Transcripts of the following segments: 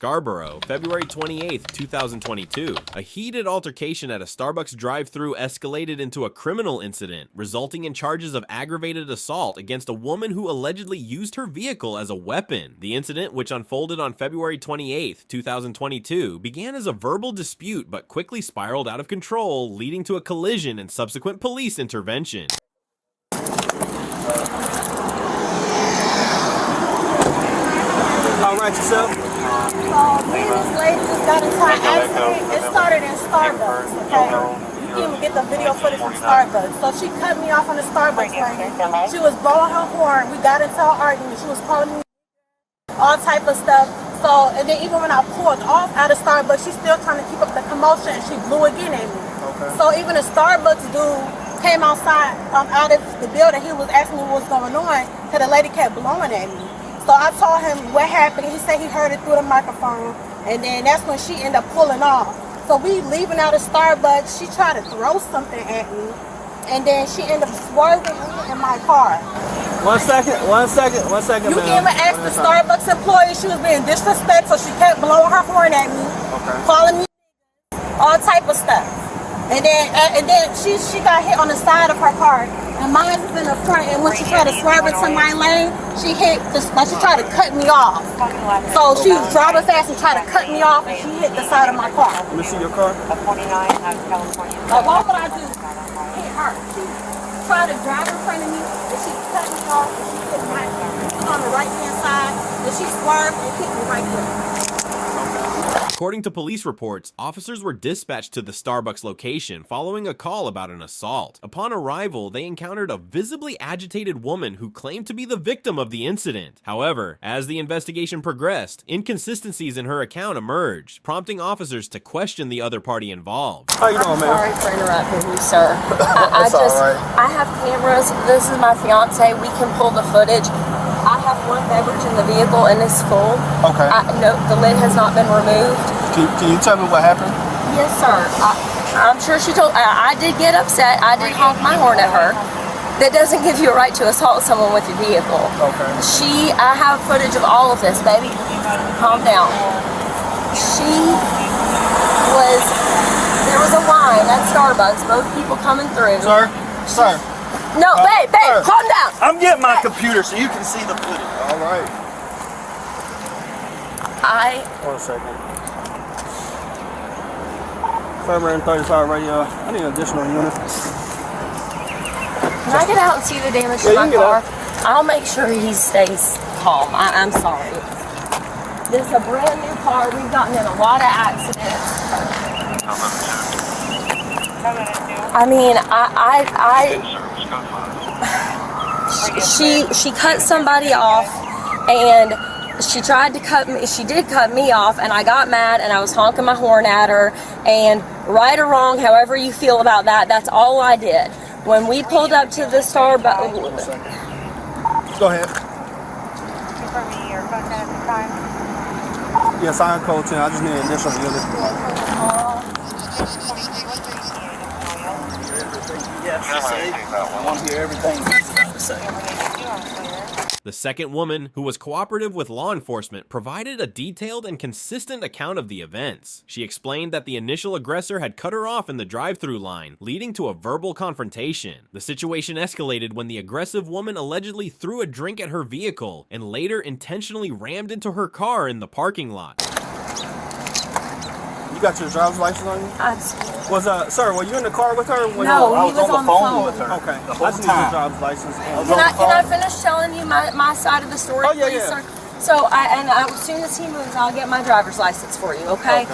Scarborough, February 28, 2022. A heated altercation at a Starbucks drive-thru escalated into a criminal incident, resulting in charges of aggravated assault against a woman who allegedly used her vehicle as a weapon. The incident, which unfolded on February 28, 2022, began as a verbal dispute but quickly spiraled out of control, leading to a collision and subsequent police intervention. All right, yourself? So me and this lady just got into an accident. It started in Starbucks, okay? You can even get the video footage from Starbucks. So she cut me off on the Starbucks lady. She was blowing her horn. We got into an argument. She was calling me all type of stuff. So, and then even when I pulled off out of Starbucks, she's still trying to keep up the commotion, and she blew again at me. Okay. So even the Starbucks dude came outside out of the building. He was asking me what was going on, because the lady kept blowing at me. So I told him what happened. He said he heard it through the microphone, and then that's when she ended up pulling off. So we leaving out of Starbucks, she tried to throw something at me, and then she ended up swerving in my car. One second, You can even ask the Starbucks employee. She was being disrespectful. She kept blowing her horn at me, calling me all type of stuff. And then she got hit on the side of her car, and mine was in the front. And when she tried to swerve into my lane, she tried to cut me off. So she was driving fast and tried to cut me off, and she hit the side of my car. Let me see your car. Like, what would I do? Hit her. She tried to drive in front of me, and she cut me off, and she hit my car. She was on the right hand side, and she swerved and hit me right there. According to police reports, officers were dispatched to the Starbucks location following a call about an assault. Upon arrival, they encountered a visibly agitated woman who claimed to be the victim of the incident. However, as the investigation progressed, inconsistencies in her account emerged, prompting officers to question the other party involved. How you doing, man? Sorry for interrupting you, sir. Right. I have cameras. This is my fiance. We can pull the footage. I have one beverage in the vehicle and it's full. Okay. No, the lid has not been removed. Can you tell me what happened? Yes, sir. I'm sure she told. I did get upset. I did honk my horn at her. That doesn't give you a right to assault someone with your vehicle. Okay. I have footage of all of this, baby. Calm down. There was a line at Starbucks, both people coming through. Sir. No, babe, calm down. I'm getting my computer so you can see the footage. All right. 1 second. 535 radio. I need an additional unit. Can I get out and see the damage to my car? I'll make sure he stays calm. I'm sorry. This is a brand new car. We've gotten in a lot of accidents. I mean, she cut somebody off, and she tried to cut me. She did cut me off, and I got mad, and I was honking my horn at her. And right or wrong, however you feel about that, that's all I did. When we pulled up to the Starbucks. Go ahead. Yes, I'm code 10. I just need an additional unit. The second woman, who was cooperative with law enforcement, provided a detailed and consistent account of the events. She explained that the initial aggressor had cut her off in the drive-thru line, leading to a verbal confrontation. The situation escalated when the aggressive woman allegedly threw a drink at her vehicle and later intentionally rammed into her car in the parking lot. You got your driver's license on you? Sir, were you in the car with her? No, he was on the phone with her. Okay. I just need your driver's license. Can I finish telling you my side of the story, please, sir? So, as soon as he moves, I'll get my driver's license for you, okay?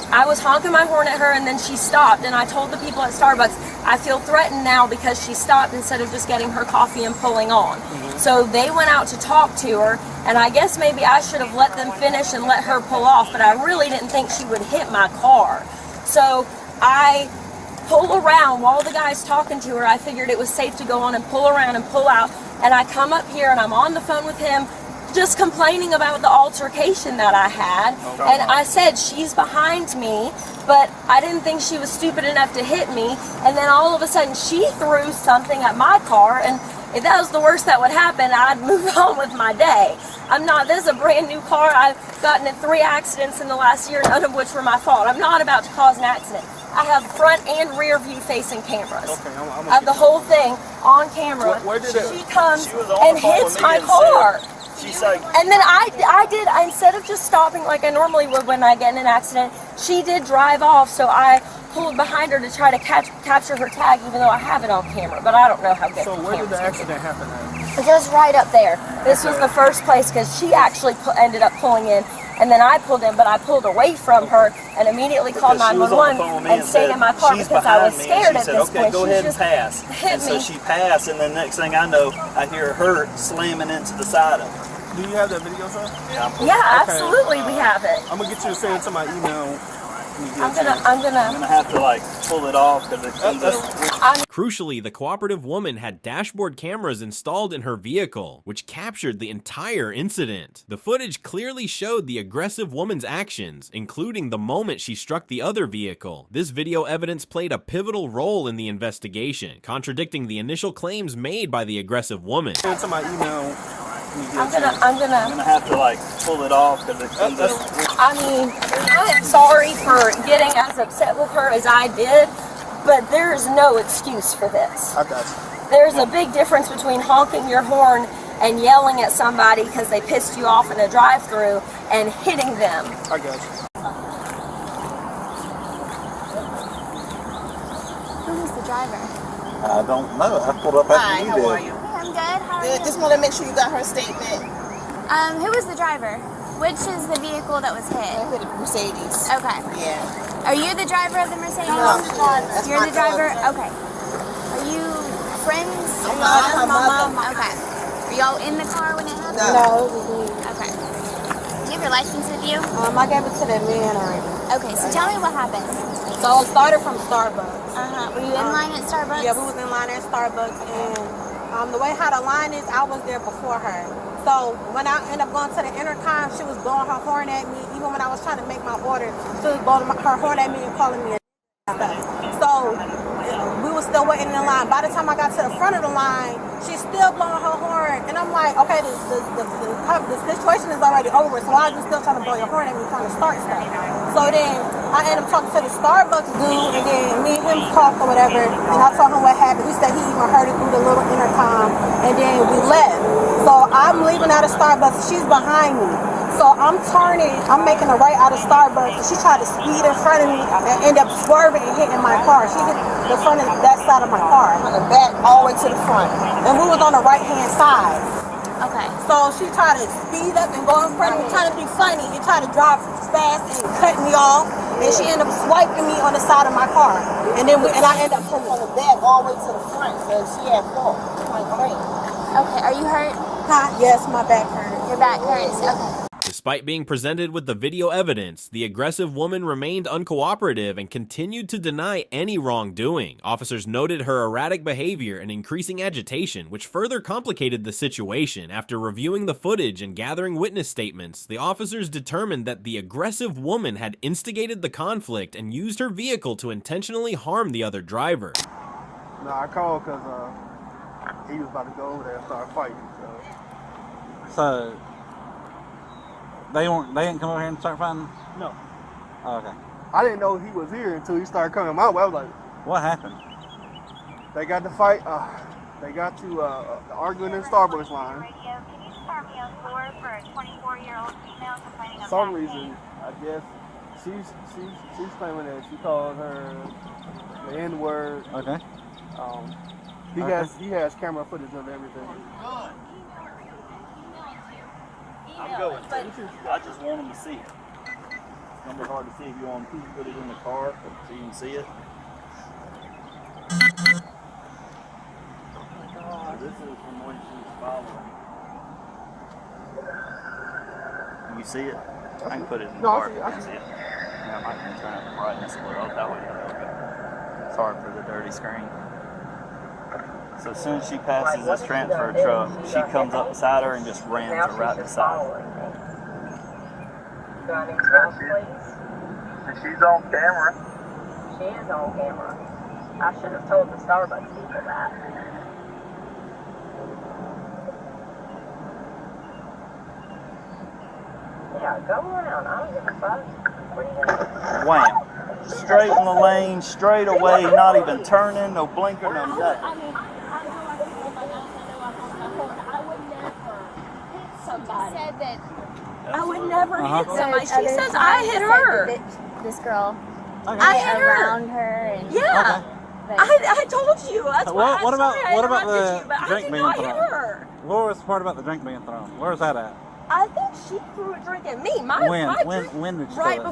I was honking my horn at her, and then she stopped, and I told the people at Starbucks, I feel threatened now because she stopped instead of just getting her coffee and pulling on. So they went out to talk to her, and I guess maybe I should have let them finish and let her pull off, but I really didn't think she would hit my car. So I pull around while the guy's talking to her. I figured it was safe to go on and pull around and pull out, and I come up here and I'm on the phone with him just complaining about the altercation that I had, and I said she's behind me, but I didn't think she was stupid enough to hit me, and then all of a sudden she threw something at my car, and if that was the worst that would happen, I'd move on with my day. This is a brand new car. I've gotten in 3 accidents in the last year, none of which were my fault. I'm not about to cause an accident. I have front and rear view facing cameras. Okay, I'm of the whole thing on camera. She comes and hits my car. And then I did, instead of just stopping like I normally would when I get in an accident, she did drive off, so I pulled behind her to try to capture her tag, even though I have it on camera, but I don't know how good. So where did the accident happen at? Just right up there. This was the first place, because she actually ended up pulling in, and then I pulled in, but I pulled away from her and immediately called 911 and stayed in my car because I was scared at this point. Go ahead and pass. Hit me. So she passed, and then next thing I know, I hear her slamming into the side of it. Do you have that video, sir? Yeah, absolutely, we have it. I'm gonna get you to send it to my email. I'm gonna have to like pull it off because it comes up. Crucially, the cooperative woman had dashboard cameras installed in her vehicle, which captured the entire incident. The footage clearly showed the aggressive woman's actions, including the moment she struck the other vehicle. This video evidence played a pivotal role in the investigation, contradicting the initial claims made by the aggressive woman. Send it to my email. I'm gonna have to like pull it off because it comes up. I mean, I'm sorry for getting as upset with her as I did, but there's no excuse for this. I got you. There's a big difference between honking your horn and yelling at somebody because they pissed you off in a drive-thru and hitting them. I got you. Who was the driver? I don't know. I pulled up after you did. How are you? I'm good. How are you? Just want to make sure you got her statement. Who was the driver? Which is the vehicle that was hit? I hit a Mercedes. Okay. Yeah. Are you the driver of the Mercedes? No, I'm the driver. That's You're my the driver? cousin. Okay. Are you friends? I'm not her mother. Okay. Are y'all in the car when it happened? No, it was me. Okay. Do you have your license with you? I gave it to that man already. Okay, so tell me what happened. So it started from Starbucks. Were you in line at Starbucks? Yeah, we was in line at Starbucks, and the way how the line is, I was there before her. So when I ended up going to the intercom, she was blowing her horn at me. Even when I was trying to make my order, she was blowing her horn at me and calling me a stuff. So we were still waiting in line. By the time I got to the front of the line, she's still blowing her horn, and I'm like, okay, the situation is already over. So why are you still trying to blow your horn at me, trying to start stuff? So then I ended up talking to the Starbucks dude, and then me and him talked or whatever, and I told him what happened. He said he even heard it through the little intercom, and then we left. So I'm leaving out of Starbucks, she's behind me. So I'm turning, I'm making a right out of Starbucks, and she tried to speed in front of me and end up swerving and hitting my car. She hit the front of that side of my car, from the back all the way to the front. And we was on the right-hand side. Okay. So she tried to speed up and go in front of me, trying to be funny, and tried to drive fast and cut me off. And she ended up swiping me on the side of my car. And then I ended up putting from the back all the way to the front, so she had fault. Okay, are you hurt? Yes, my back hurt. Your back hurts? Okay. Despite being presented with the video evidence, the aggressive woman remained uncooperative and continued to deny any wrongdoing. Officers noted her erratic behavior and increasing agitation, which further complicated the situation. After reviewing the footage and gathering witness statements, the officers determined that the aggressive woman had instigated the conflict and used her vehicle to intentionally harm the other driver. No, I called because he was about to go over there and start fighting. So they didn't come over here and start fighting? No. Oh, okay. I didn't know he was here until he started coming my way. I was like, what happened? they got to fight. They got to arguing in the Starbucks line. For some reason, I guess she's claiming that she called her the N-word. Okay. He has camera footage of everything. I'm going to. I just want them to see it. It's gonna be hard to see if you want to put it in the car so you can see it. So this is from when she was following. Can you see it? I can put it in the car if you can see it. Yeah, I might turn up the brightness a little. That way. Okay. It's hard for the dirty screen. So as soon as she passes this transfer truck, she comes up beside her and just rams her right beside her. Do I need to know, please? She's on camera. She is on camera. I should have told the Starbucks people that. Wham. Straight in the lane, straight away, not even turning, no blinker, no nothing. I mean, Said that I would never hit there's somebody. She other says I times hit said her. that this girl I hit her. around her and Yeah. but I told you. That's why What about I the interrupted you, but I drink didn't being know I hit thrown? her. What was the part about the drink being thrown? Where was that at? I think she threw a drink at me. My drink, When did she right throw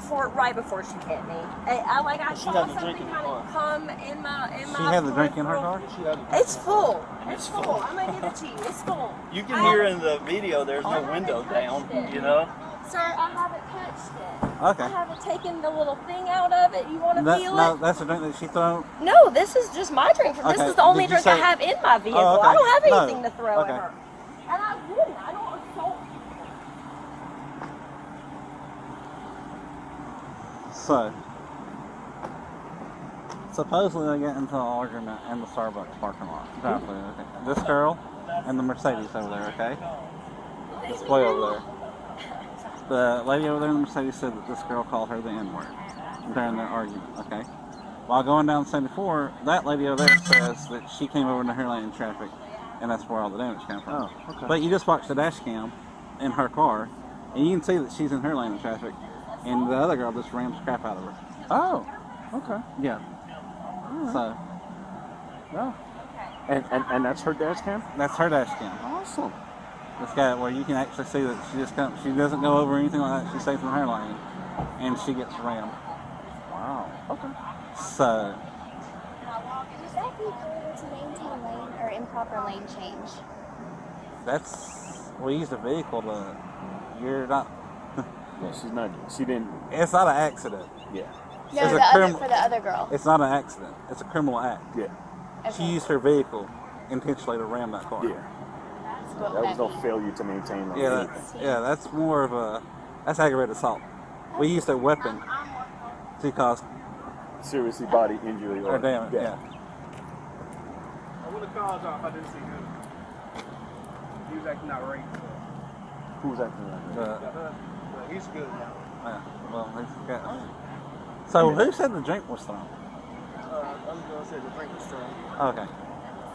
it? before she hit me. I saw had the something drink in the kind car. of come in my. She had the drink in her peripheral. car? It's full. It's full. I'm gonna give it to you. It's full. You can hear in the video there's no window down, you know? Sir, I haven't touched it. Okay. I haven't taken the little thing out of it. You want to feel No, it? that's the drink that she threw. No, this is just my drink. This Okay, is the only did you drink I say- have in my vehicle. Oh, okay. I don't have No. anything to throw Okay. at her. And I wouldn't. I don't assault. So, supposedly they get into an argument in the Starbucks parking lot. Drive-thru, okay. This girl and the Mercedes over there, okay? This boy over there. The lady over there in the Mercedes said that this girl called her the N-word during their argument, okay? While going down 74, that lady over there says that she came over into her lane in traffic, and that's where all the damage came from. Oh, okay. But you just watch the dash cam in her car, and you can see that she's in her lane of traffic, and the other girl just rams crap out of her. Oh, okay. Yeah. So, No. And that's her dash cam? that's her dash cam. Awesome. This guy where you can actually see that she doesn't go over anything like that. She stays in her lane, and she gets rammed. Wow. Okay. So, would that be illegal to maintain lane or improper lane change? we used a vehicle to, you're not, Yeah, she didn't. it's not an accident. Yeah. No, It's a for the other girl. It's not an accident. It's a criminal act. Yeah. She used her vehicle intentionally to ram that car. Yeah. That's what That was no means. failure to maintain. Like, That's more of that's aggravated assault. We used a weapon to cause seriously body injury or damage. Yeah. I would have called off. I didn't see him. He was acting outrageous. Who's acting outrageous? He's good now. Yeah. Well, he's got. So who said the drink was thrown? Other girl said the drink was strong. Okay.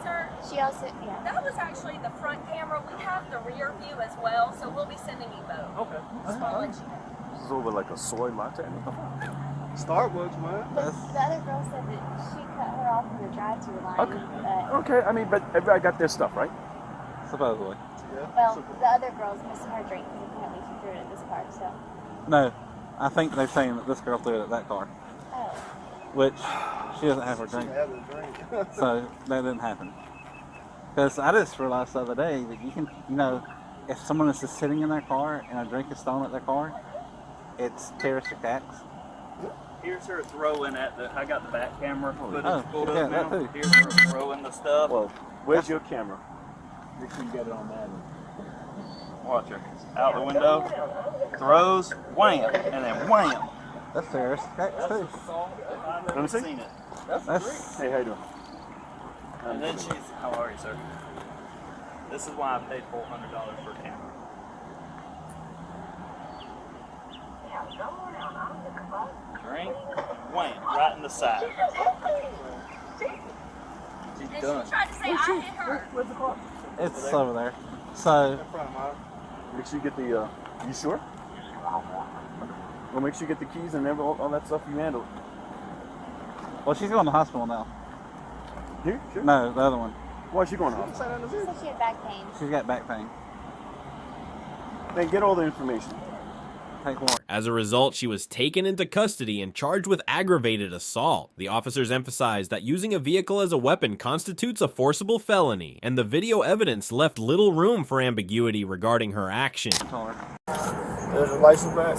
Sir, She also, that was actually the front camera. We have the rear view as well, so we'll be sending you both. Okay. Just want to let you know. This is over like a soy latte. Starbucks, man. the other girl said that she cut her off in the drive-thru line. Okay. Okay, I mean, but everybody got their stuff, right? Supposedly. Well, the other girl's missing her drink because apparently she threw it at this car, so. No, I think they're saying that this girl threw it at that car, Oh. which she doesn't have her drink. So that didn't happen. Because I just realized the other day that you can, if someone is just sitting in their car and a drink is thrown at their car, it's terroristic acts. Here's her throwing I got the back camera footage pulled yeah, up that now. too. Here's her throwing the stuff. Well, where's your camera? You can get it on that. Watch her. Out the window, throws, wham, and then wham. That's terroristic acts too. Let me see. Seen it. That's Hey, how you doing? And then how are you, sir? This is why I paid $400 for a camera. Drink, wham, right in the side. She's And done. she tried to say I hit her. it's over there. So Make sure you get the. You sure? Well, make sure you get the keys and all that stuff you handled. well, she's going to the hospital now. Here, sure. No, the other one. Why is she going on? She said she had back pain. She's got back pain. Then get all the information. Take one. As a result, she was taken into custody and charged with aggravated assault. The officers emphasized that using a vehicle as a weapon constitutes a forcible felony, and the video evidence left little room for ambiguity regarding her action. There's a license back.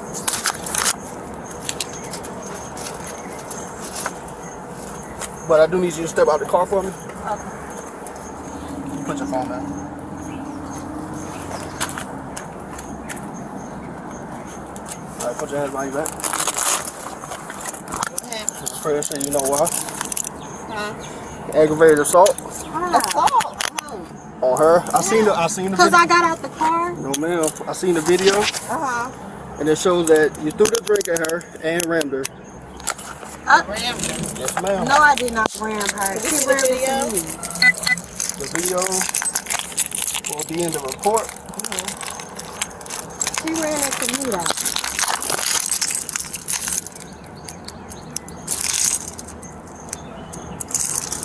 But I do need you to step out the car for me. Okay. Put your phone down. All right, put your hands behind your back. Pretty sure you know why. Aggravated assault. Assault? On her. I seen the video. Because I got out the car? No, ma'am. I seen the video. Uh-huh. And it shows that you threw the drink at her and rammed her. Yes, ma'am. No, I did not ram her. She ran into me. The video will be in the report. She ran into me though.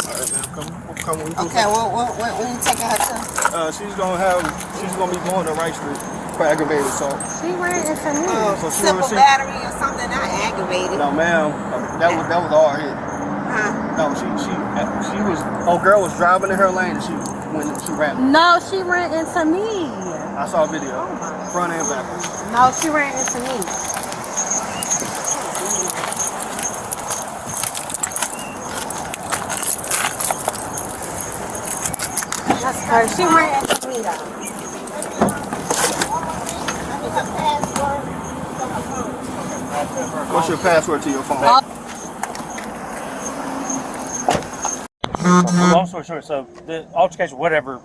Alright, now come on. Okay, when you taking her to? She's gonna be going to Rice Street for aggravated assault. She ran into me. So Simple battery or something, not aggravated. No, ma'am. That was all it. No, she was. Oh, girl was driving in her lane and she ran. No, she ran into me. I saw a video, front and back. No, she ran into me. That's her. She ran into me though. What's your password to your phone? Long story short, so the altercation, whatever,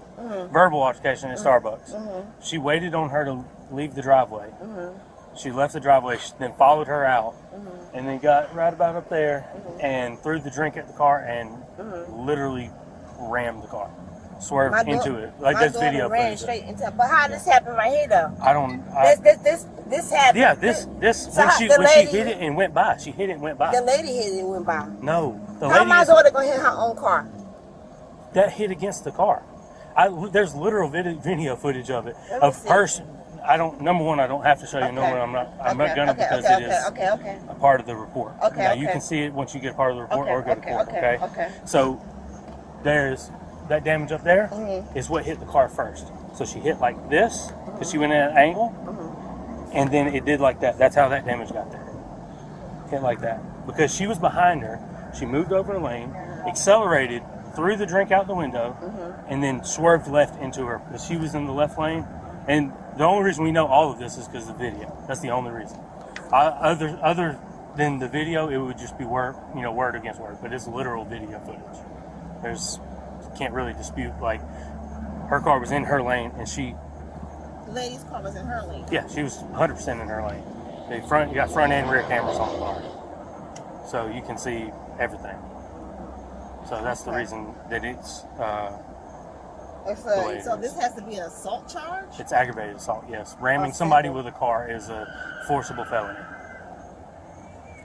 verbal altercation at Starbucks, she waited on her to leave the driveway. She left the driveway, then followed her out, and then got right about up there and threw the drink at the car and literally rammed the car. Swerved into it. Like this video ran footage. straight into. But how this happened right here though? This happened. Yeah, this So when the she lady- hit it and went by. She hit it and went by. The lady hit it and went by. No, the How lady my daughter gonna hit her own car? that hit against the car. There's literal video footage of it. Let me Of see. person. Number one, I don't have to show you. Number one, I'm not gonna because it is a part of the report. Okay, Now you okay. can see it once you get part of the report or go to court. okay. So there's that damage up there is what hit the car first. So she hit like this because she went in an angle, and then it did like that. That's how that damage got there. Hit like that because she was behind her. She moved over the lane, accelerated, threw the drink out the window, and then swerved left into her because she was in the left lane. And the only reason we know all of this is because of the video. That's the only reason. Other than the video, it would just be word against word. But it's literal video footage. Can't really dispute, like, her car was in her lane and she... The lady's car was in her lane. Yeah, she was 100% in her lane. You got front and rear cameras on the car. So you can see everything. So that's the reason that it's... So this has to be an assault charge? It's aggravated assault, yes. Ramming somebody with a car is a forcible felony.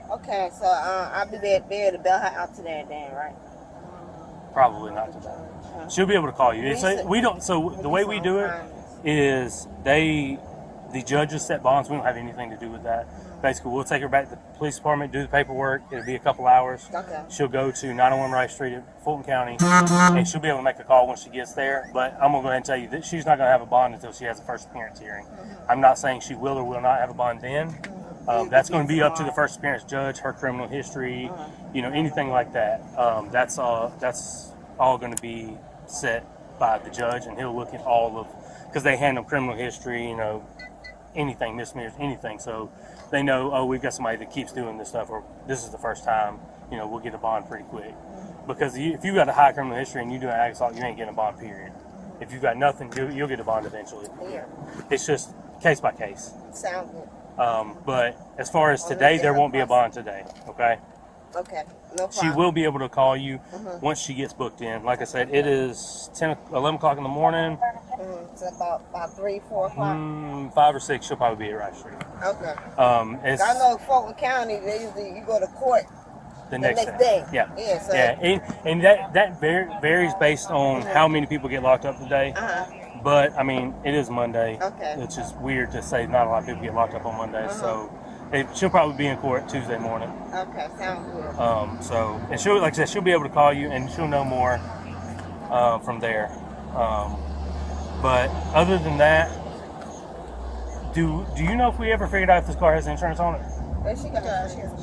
Okay, so I'll be there to bail her out today then, right? Probably not today. She'll be able to call you. So the way we do it is the judges set bonds. We don't have anything to do with that. Basically, we'll take her back to the police department, do the paperwork. It'll be a couple hours. Okay. She'll go to 901 Rice Street at Fulton County, and she'll be able to make a call when she gets there. But I'm going to go ahead and tell you that she's not going to have a bond until she has a first appearance hearing. I'm not saying she will or will not have a bond then. That's going to be up to the first appearance judge, her criminal history, anything like that. That's all going to be set by the judge, and he'll look at all of, because they handle criminal history, anything, misdemeanors, anything. So they know, we've got somebody that keeps doing this stuff, or this is the first time, we'll get a bond pretty quick. Because if you got a high criminal history and you do an ag assault, you ain't getting a bond, period. If you've got nothing, you'll get a bond eventually. Yeah. It's just case by case. Sound good. But as far as today, there won't be a bond today, okay? Okay, no problem. She will be able to call you once she gets booked in. Like I said, it is 11 o'clock in the morning. It's about 3, 4 o'clock. 5 or 6, she'll probably be at Rice Street. Okay. It's I know Fulton County, you go to court the next day. Yeah. So and that varies based on how many people get locked up today. But, I mean, it is Monday. Okay. It's just weird to say not a lot of people get locked up on Monday. So she'll probably be in court Tuesday morning. Okay, sounds good. And she'll, like I said, she'll be able to call you and she'll know more from there. But other than that, do you know if we ever figured out if this car has insurance on it? She got insurance.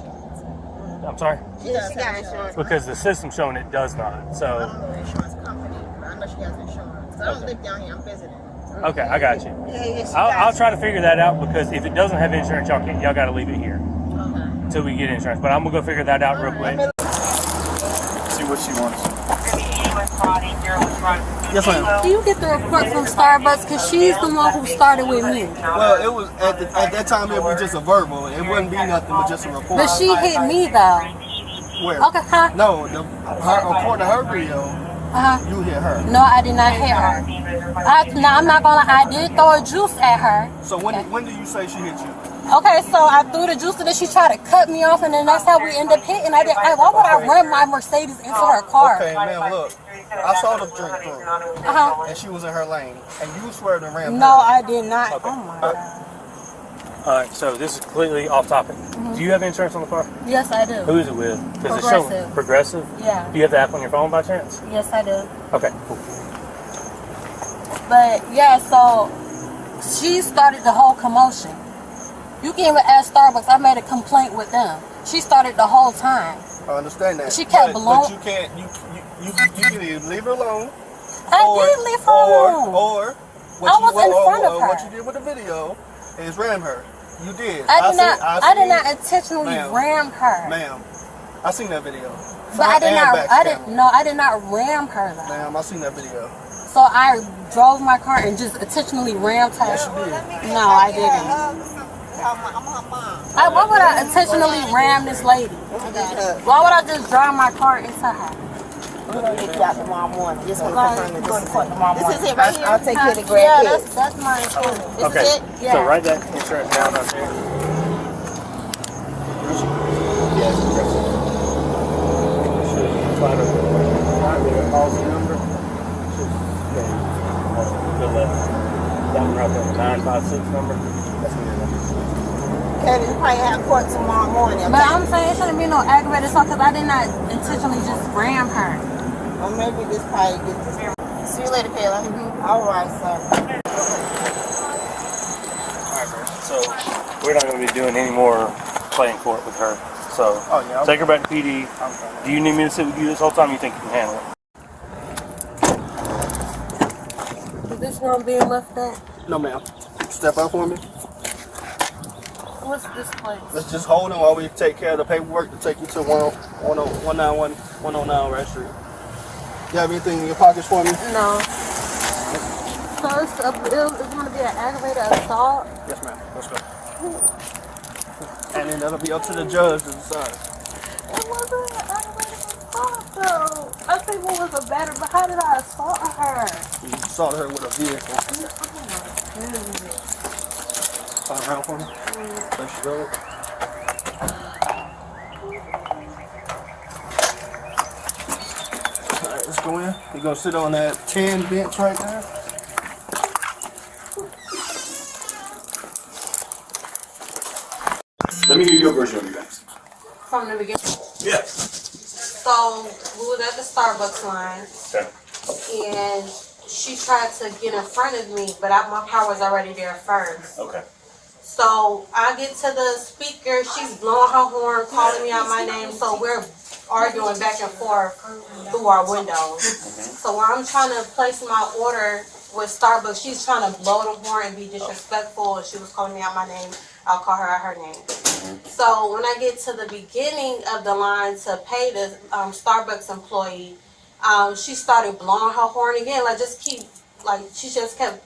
I'm sorry? She got insurance. Because the system's showing it does not. So. I don't know the insurance company, but I know she has insurance. I don't live down here, I'm visiting. Okay, I got you. Yeah, I'll try to figure that out because if it doesn't have insurance, y'all got to leave it here until we get insurance. But I'm gonna go figure that out real quick. See what she wants. Yes, ma'am. Can you get the report from Starbucks? Because she's the one who started with me. Well, it was at that time it was just a verbal. It wouldn't be nothing but just a report. But she hit me though. Where? Okay, huh? No, according to her video, you hit her. No, I did not hit her. Now I'm not gonna lie, I did throw a juice at her. So when do you say she hit you? Okay, so I threw the juice and then she tried to cut me off, and then that's how we ended up hitting. Why would I run my Mercedes into her car? Okay, man, look. I saw the drive-thru, and she was in her lane, and you swerved and ran. No, I did not. Okay. Oh my God. All right, so this is completely off topic. Do you have insurance on the car? Yes, I do. Who is it with? Progressive. Progressive? Yeah. Do you have the app on your phone by chance? Yes, I do. Okay, cool. But yeah, so she started the whole commotion. You can even ask Starbucks. I made a complaint with them. She started the whole time. I understand that. She kept blowing. But you can't. You can either leave her alone. I did leave her alone. Or I was in front of her. What you did with the video is ram her. You did. I did not intentionally ram her. Ma'am, I seen that video. But I did not ram her though. Ma'am, I seen that video. So I drove my car and just intentionally rammed her. Yes, you did. No, I didn't. Why would I intentionally ram this lady? Why would I just drive my car into her? We're going to get you out tomorrow morning. Just confirm that this is tomorrow morning. This is it right here? I'll take care of the grandkids. Yeah, that's my insurance. Okay, Is it? Yeah. so write that insurance down up there. Yes. Policy number. That one right there, 956 number. That's me. Kevin, you probably have court tomorrow morning. Okay? But I'm saying it shouldn't be no aggravated assault because I did not intentionally just ram her. Or maybe this probably get this. See you later, Kayla. All right, sir. Alright, bro. So, we're not going to be doing any more playing court with her. So, take her back to PD. Do you need me to sit with you this whole time? You think you can handle it? Is this one being left at? No, ma'am. Step up for me. What's this place? Let's just hold on while we take care of the paperwork to take you to 109 Red Street. You have anything in your pockets for me? No. So it's going to be an aggravated assault? Yes, ma'am. Let's go. And then that'll be up to the judge to decide. It wasn't an aggravated assault, though. I think it was a battery, but how did I assault her? You assaulted her with a vehicle. Turn around for me. There she goes. Alright, let's go in. You're going to sit on that 10 bench right there. Let me hear your version of events. From the beginning. Yeah. So we was at the Starbucks line, and she tried to get in front of me, but my car was already there first. Okay. So I get to the speaker, she's blowing her horn, calling me out my name, so we're arguing back and forth through our windows. So when I'm trying to place my order with Starbucks, she's trying to blow the horn and be disrespectful, and she was calling me out my name. I'll call her out her name. So when I get to the beginning of the line to pay the Starbucks employee, she started blowing her horn again. She just kept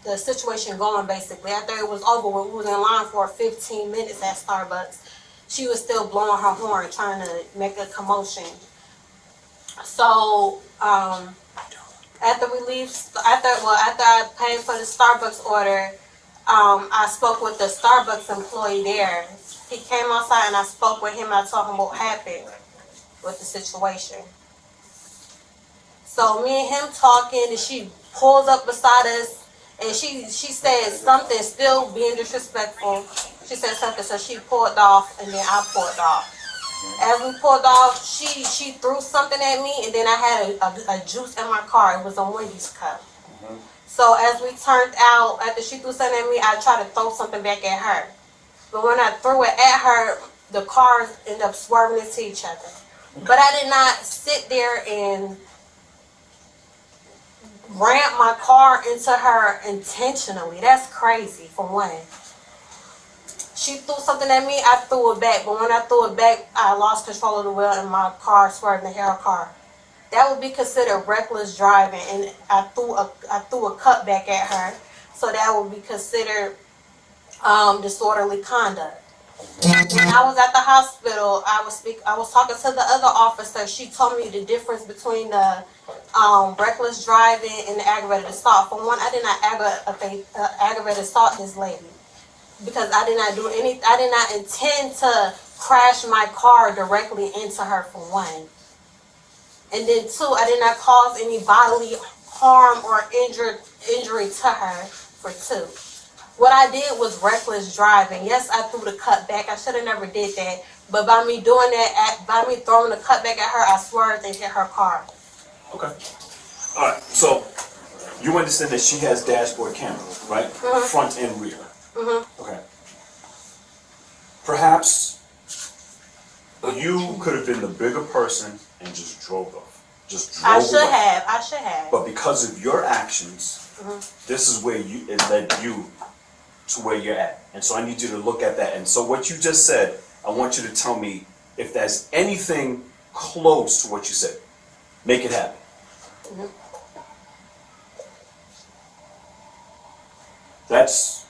the situation going basically. After it was over, we was in line for 15 minutes at Starbucks. She was still blowing her horn, trying to make a commotion. So after I paid for the Starbucks order, I spoke with the Starbucks employee there. He came outside and I spoke with him. I told him what happened with the situation. So me and him talking, and she pulls up beside us, and she said something, still being disrespectful. She said something, so she pulled off, and then I pulled off. As we pulled off, she threw something at me, and then I had a juice in my car. It was a Wendy's cup. So as we turned out, after she threw something at me, I tried to throw something back at her. But when I threw it at her, the cars ended up swerving into each other. But I did not sit there and ram my car into her intentionally. That's crazy, for one. She threw something at me, I threw it back. But when I threw it back, I lost control of the wheel and my car swerved and hit her car. that would be considered reckless driving, and I threw a cutback at her, so that would be considered disorderly conduct. When I was at the hospital, I was talking to the other officer. She told me the difference between the reckless driving and the aggravated assault. For one, I did not aggravated assault this lady because I did not intend to crash my car directly into her, for one. And then two, I did not cause any bodily harm or injury to her, for two. What I did was reckless driving. Yes, I threw the cut back. I should have never did that. But by me doing that, by me throwing the cut back at her, I swerved and hit her car. Okay. All right. So you understand that she has dashboard camera, right? Mm-hmm. Front and rear. Mm-hmm. Okay. Perhaps you could have been the bigger person and just drove off. I should have. But because of your actions, this is where it led you to where you're at. And so I need you to look at that. And so what you just said, I want you to tell me if there's anything close to what you said. Make it happen. That's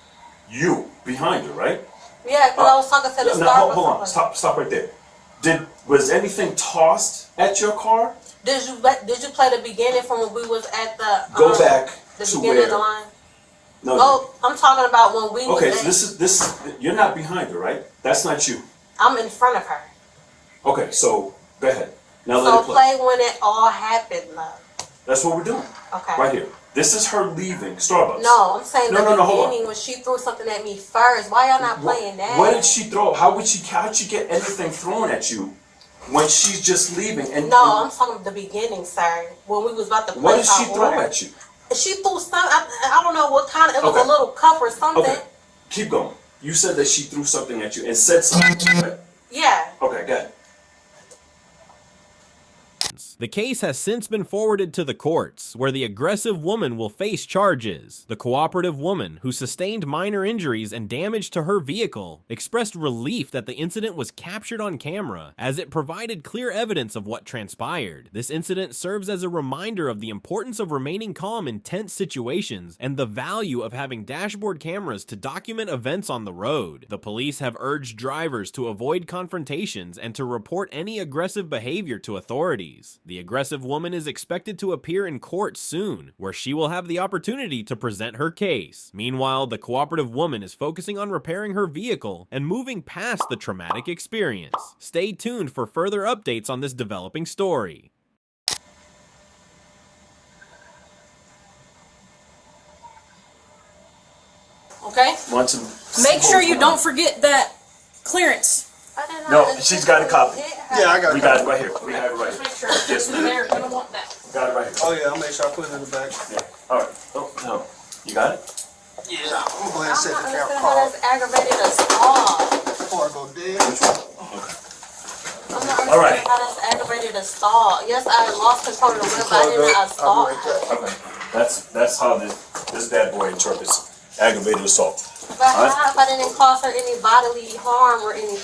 you behind her, right? Yeah, because I was talking to the Now, hold on. Stop right there. Was anything tossed at your car? Did you play the beginning from when we was at the Go back the to beginning where of the line? No. Oh, I'm talking about when we Okay, was so this is you're not behind her, right? That's not you. I'm in front of her. Okay, so go ahead. Now So let it play. when it all happened, love. That's what we're doing. Okay. Right here. This is her leaving Starbucks. No, I'm saying No, the hold on. beginning when she threw something at me first. Why y'all not playing that? What did she throw? How'd she get anything thrown at you when she's just leaving? No, I'm talking about the beginning, sir. When we was about to play. What did she throw at you? She threw some. I don't know what kind. It was Okay. a little cup or something. Okay, keep going. You said that she threw something at you and said something, right? Yeah. Okay, go ahead. The case has since been forwarded to the courts, where the aggressive woman will face charges. The cooperative woman, who sustained minor injuries and damage to her vehicle, expressed relief that the incident was captured on camera, as it provided clear evidence of what transpired. This incident serves as a reminder of the importance of remaining calm in tense situations and the value of having dashboard cameras to document events on the road. The police have urged drivers to avoid confrontations and to report any aggressive behavior to authorities. The aggressive woman is expected to appear in court soon, where she will have the opportunity to present her case. Meanwhile, the cooperative woman is focusing on repairing her vehicle and moving past the traumatic experience. Stay tuned for further updates on this developing story. Okay? Want some? Make sure you don't forget that clearance. No, she's got a copy. Yeah, I got it. We got it right here. We have it right Make here. sure Yes, ma'am. they're gonna want that. Got it right here. Oh yeah, I'll make sure I put it in the back. Yeah. All right. Oh no. You got it? Yeah, I'm gonna go ahead and set the Understand camera how call that's aggravated assault. before I go dead. I'm not All right. understanding how that's aggravated assault. Yes, I lost control of the wheel, but I did not assault her. Okay. That's how this bad boy interprets aggravated assault. But how if I didn't cause her any bodily harm or anything?